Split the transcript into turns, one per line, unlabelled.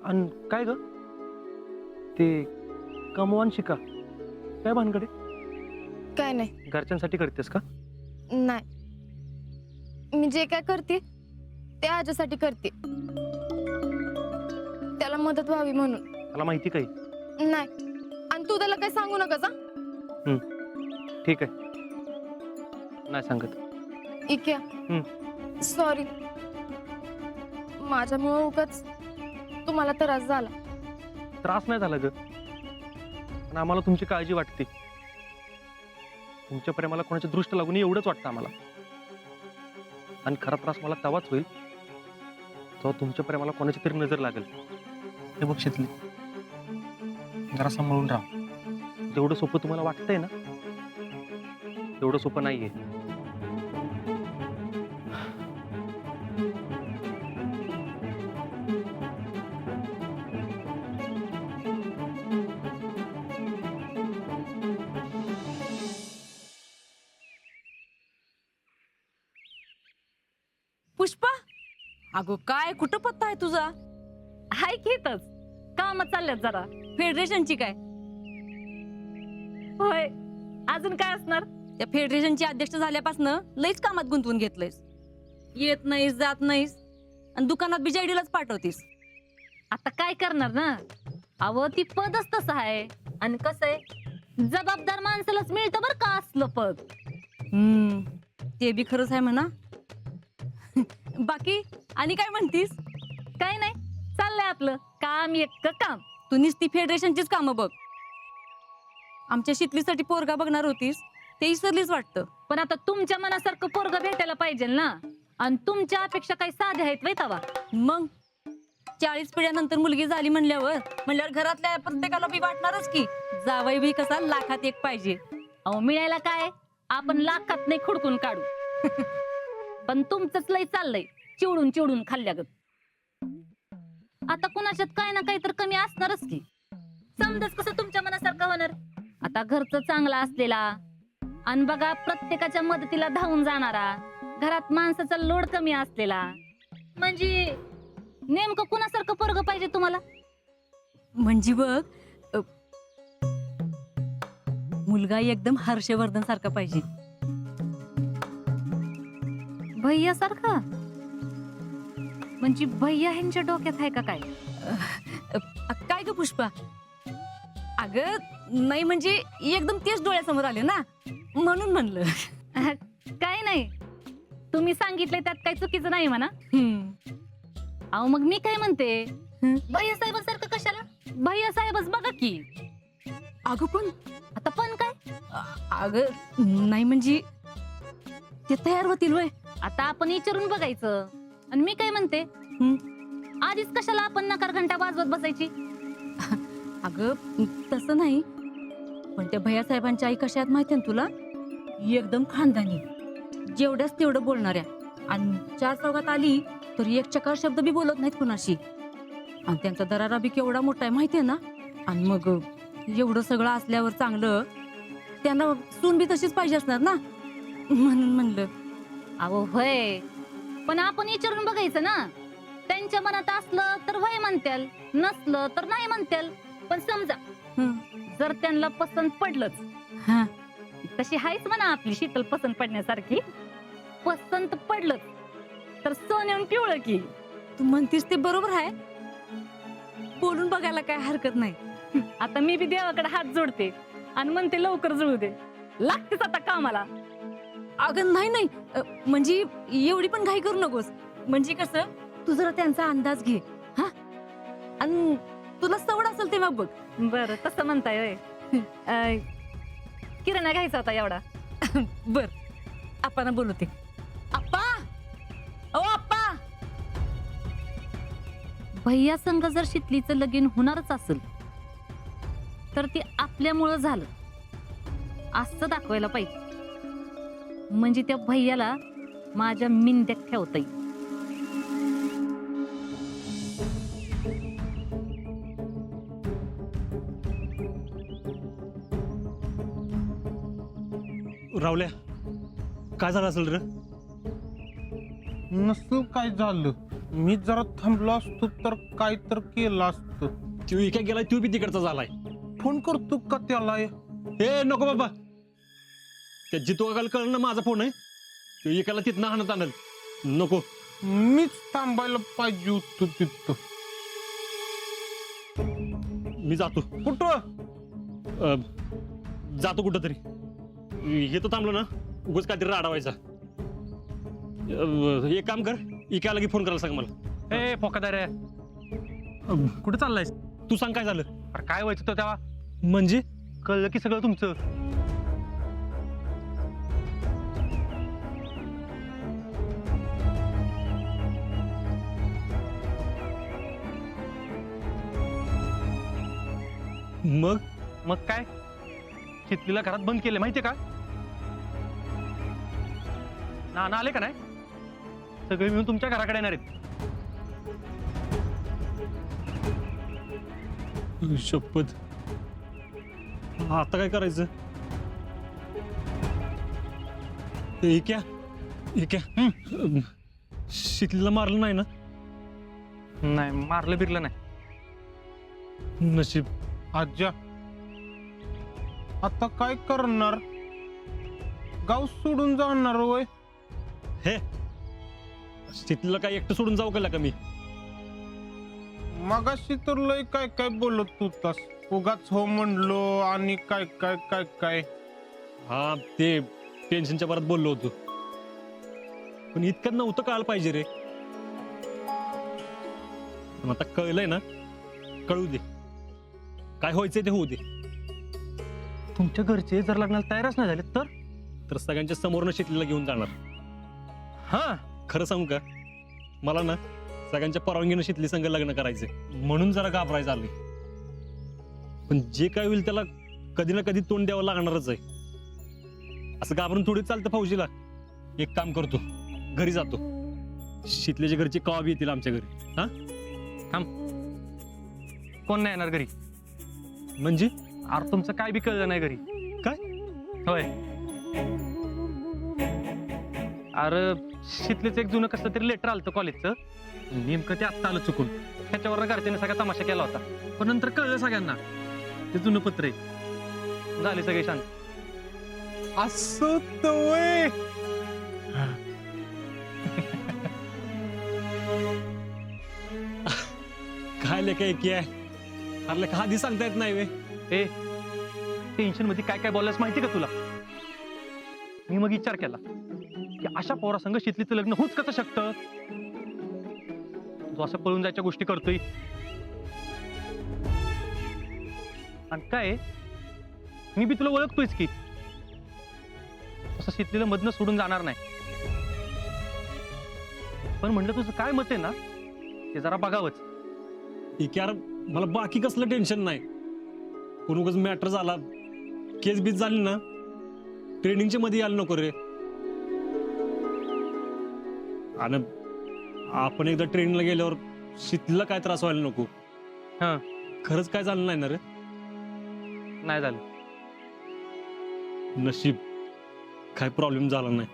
आणि काय ग ते कमवान शिका काय भानगडे
काय नाही
घरच्यांसाठी करतेस का?
नाही मी जे काय करते ते आजसाठी करते त्याला मदत व्हावी म्हणून.
मला माहिती काही.
नाही आणि तू त्याला काही सांगू नका.
ठीक आहे नाही सांगत.
इक्या सॉरी माझ्यामुळे उगाच तुम्हाला त्रास झाला.
त्रास नाही झाला ग पण आम्हाला तुमची काळजी वाटते. तुमच्या प्रेमाला कोणाची दृष्ट लागून एवढंच वाटतं आम्हाला. आणि खरा त्रास मला तेव्हाच होईल तेव्हा तुमच्या प्रेमाला कोणाची तरी नजर लागेल. हे बघ शितली जरा सांभाळून राहा. जेवढं सोपं तुम्हाला वाटतंय ना तेवढं सोपं नाहीये.
पुष्पा अगो काय कुठं पत्ता आहे तुझा?
हाय घेतच काम चालल्यात जरा.
फेडरेशनची काय?
होय अजून काय असणार?
त्या फेडरेशनची अध्यक्ष झाल्यापासून लईच कामात गुंतवून घेतलंयस. येत नाहीस जात नाहीस आणि दुकानात बिजायडीलाच पाठवतीस.
आता काय करणार ना. अहो ती पदच तसं आहे आणि कसं आहे जबाबदार माणसालाच मिळतं बरं का असलं पद.
ते बी खरंच आहे म्हणा. बाकी आणि काय म्हणतीस?
काय नाही चाललंय आपलं काम एक काम.
तू नुसती फेडरेशनचीच कामं बघ. आमच्या शितलीसाठी पोरगा बघणार होतीस ते विसरलीच वाटतं.
पण आता तुमच्या मनासारखं पोरग भेटायला पाहिजे ना. आणि तुमच्या अपेक्षा काही साध्या आहेत वै तवा.
मग 40 पिढ्यानंतर मुलगी झाली म्हणल्यावर घरातल्या प्रत्येकाला बी वाटणारच की जावई बी कसा लाखात एक पाहिजे.
अहो मिळायला काय आपण लाखात नाही खुडकून काढू. पण तुमचंच लय चाललंय चिवडून चिवडून खाल्ल्यागत. आता कुणाच्यात काय ना काही तर कमी असणारच की. समजच कसं तुमच्या मनासारखं होणार. आता घरचं चांगला असलेला आणि बघा प्रत्येकाच्या मदतीला धावून जाणारा, घरात माणसाचा लोड कमी असलेला, म्हणजे नेमकं कुणासारखं पोरग पाहिजे तुम्हाला?
म्हणजे बघ मुलगा एकदम हर्षवर्धन सारखा पाहिजे.
भैया सारखा? म्हणजे भैया ह्यांच्या डोक्यात आहे का काय?
काय ग पुष्पा? अगं नाही म्हणजे एकदम तेच डोळ्यासमोर आले ना म्हणून म्हणलं.
काय नाही तुम्ही सांगितलंय त्यात काही चुकीचं नाही म्हणा. अहो मग मी काय म्हणते भैया साहेबांसारखं कशाला? भैया साहेबच बघा की.
अगं पण
आता पण काय?
अगं नाही म्हणजे ते तयार होतील वय.
आता आपण विचारून बघायचं. आणि मी काय म्हणते आधीच कशाला आपण नकार घंटा वाजवत बसायची?
अगं तसं नाही पण त्या भैया साहेबांच्या आई कशा आहेत माहिती ना तुला? एकदम खानदानी, जेवढ्याच तेवढं बोलणाऱ्या आणि 4 चौघात आली तर एक चकार शब्द बी बोलत नाहीत कुणाशी. आणि त्यांचा दरारा बी केवढा मोठा आहे माहितीये ना. आणि मग एवढं सगळं असल्यावर चांगलं त्यांना सून बी तशीच पाहिजे असणार ना म्हणून म्हणलं.
अहो होय पण आपण विचारून बघायचं ना. त्यांच्या मनात असलं तर वय म्हणत्याल, नसलं तर नाही म्हणत्याल. पण समजा जर त्यांना पसंत पडलंच, तशी हायच म्हणा आपली शीतल पसंत पडण्यासारखी. पसंत पडलं तर सोन येऊन पिवळं की.
तू म्हणतीस ते बरोबर आहे. बोलून बघायला काय हरकत नाही.
आता मी बी देवाकडे हात जोडते आणि म्हणते लवकर जुळू दे. लागतेच आता कामाला.
अगं नाही नाही म्हणजे एवढी पण घाई करू नकोस. म्हणजे कसं तू जरा त्यांचा अंदाज घे. हा आणि तुला सवड असेल तेव्हा बघ.
बरं तसं म्हणताय होय. किराणा घ्यायचा होता एवढा.
बर आपण बोलवते. आप्पा ओ आप्पा.
भैया संघ जर शितलीचं लगीन होणारच असेल तर ती आपल्यामुळं झालं असं दाखवायला पाहिजे. म्हणजे त्या भैयाला माझ्या मिंद्यात ठेवता येईल.
रावल्या काय झालं असेल रे?
नसतं काय झालं मी जरा थांबलो असतो तर काय तर केलं असतं.
तू इकडे गेलाय तू बी तिकडचा झालाय.
फोन करतो का त्याला?
ए नको बाबा, त्या जितू काल कळलं ना माझा फोन आहे, तू एकाला तिथनं हाणत आणल. नको.
मीच थांबायला पाहिजे होतो तिथं.
मी जातो.
कुठं?
जातो कुठं तरी. हे तर थांबलो ना उगाच काहीतरी राडावायचा. एक काम कर, इकायला की फोन करायला सांग मला.
ए पोकादार कुठे चाललायस?
तू सांग काय झालं.
अरे काय व्हायचं तो तेव्हा?
म्हणजे
कळलं की सगळं तुमचं.
मग
मग काय, शितलीला घरात बंद केले माहितीये का? नाना आले का नाही? सगळे मिळून तुमच्या घराकडे येणार आहेत.
शपथ, आता काय करायचं? इक्या शितलीला मारलं नाही ना?
नाही मारलं बिरलं नाही.
नशीब.
आज्जा आता काय करणार? गाव सोडून जाणार होय?
हे शितलीला काय एकटं सोडून जाऊ का मी?
मगाशी तर लय काय काय बोलत होतास. उगाच हो म्हणलो आणि काय काय काय काय.
हा ते टेन्शनच्या परत बोललो होतो, पण इतकं नव्हतं कळायला पाहिजे रे. पण आता कळलंय ना, कळू दे. काय व्हायचंय ते होऊ दे.
तुमच्या घरचे जर लग्नाला तयारच नाही झाले
तर सगळ्यांच्या समोरनं शितलीला घेऊन जाणार.
हा
खरं सांगू का, मला ना सगळ्यांच्या परवानगीनं शितली संग लग्न करायचंय, म्हणून जरा घाबरायचं आलंय. पण जे काय होईल त्याला कधी ना कधी तोंड द्यावं लागणारच आहे. असं घाबरून थोडी चालतं फौजीला. एक काम करतो, घरी जातो. शितलीच्या घरचे कवा बी येतील आमच्या घरी. हा
कोण नाही येणार घरी?
म्हणजे
अरे तुमचं काय बी कळलं नाही घरी.
काय?
होय. अरे शितलीचं एक जुनं कसलं तरी लेटर आलं कॉलेजचं. नेमकं ते आत्ता आलं चुकून. त्याच्यावर घरच्याने सगळा तमाशा केला होता. पण नंतर कळलं सगळ्यांना ते जुनं पत्र आहे. झाले सगळे शांत. असं तोय.
काय लेखा एकी आहे? अरे लेखा आधी सांगता येत नाही वे.
ए टेन्शन मध्ये काय काय बोलायच माहिती का तुला? मी मग विचार केला की अशा पोरासंग शितलीचं लग्न होऊच कसं शकतं? जो असं पळून जायच्या गोष्टी करतोय. आणि काय मी बी तुला ओळखतोयच की तसं शितलीला मधनं सोडून जाणार नाही. पण म्हणलं तुझं काय मत आहे ना ते जरा बघावंच.
एकी यार मला बाकी कसलं टेन्शन नाही, पण उगाच मॅटर झाला, केस बीस झाली ना, ट्रेनिंगच्या मध्ये यायला नको रे. आणि आपण एकदा ट्रेनिंगला गेल्यावर शितलीला काय त्रास व्हायला नको.
हा
खरंच काय झालं नाही ना रे?
नाही झालं.
नशीब काय प्रॉब्लेम झाला नाही.